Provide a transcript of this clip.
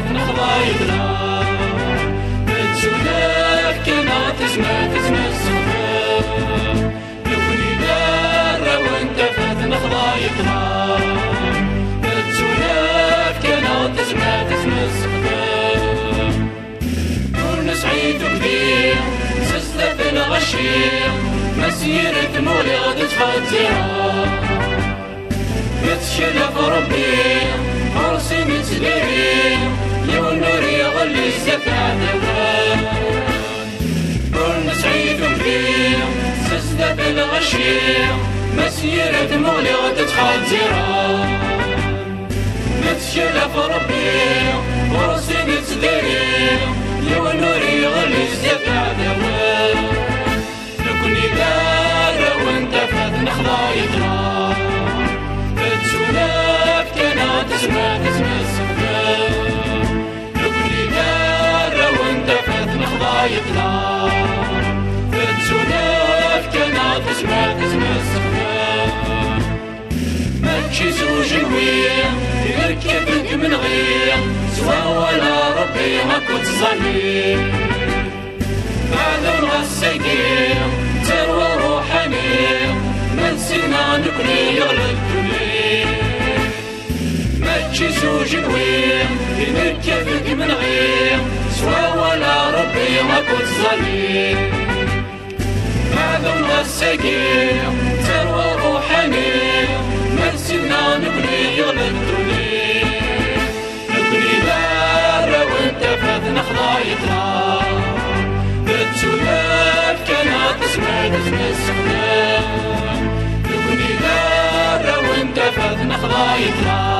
فات نخضايقنا تسولف كنا تسمى الصغار لوني دار وانت فات نخضايقنا تسولف كنا تسمى الصغار كون سعيد وكبير سلسلة في الغشير مسيرة مولي غادي تفاتيها يتشلف ربي عرسي متديري يوم نوري يغلي الزفع دوان كون سعيد وكبير سلسلة في الغشير مسيرة مولي غادي تفاتيها يتشلف ربي عرسي متديري يوم نوري يغلي الزفع دوان لكني دار وانت فات نخضايقنا تسولف كنا تسمى الصغار لكني دار وانت فات نخضايقنا تسولف كنا تسمى الصغار ماكشي زوج نوير يركبك من غير سوا ولا ربي هاكو تظلي بعد السيدين تروى روحاني ما نسينا نكوني يغلب كلي ماكشي زوج نوير يركبك من غير سوا ولا ربي هاكو تظلي بعد السيدين تروى روحاني ما نسينا نكوني يغلب كلي نكوني دار وانت فات نخضايقنا تسولف كنا تسمى الصغار لكني دار وانت فات نخضايقنا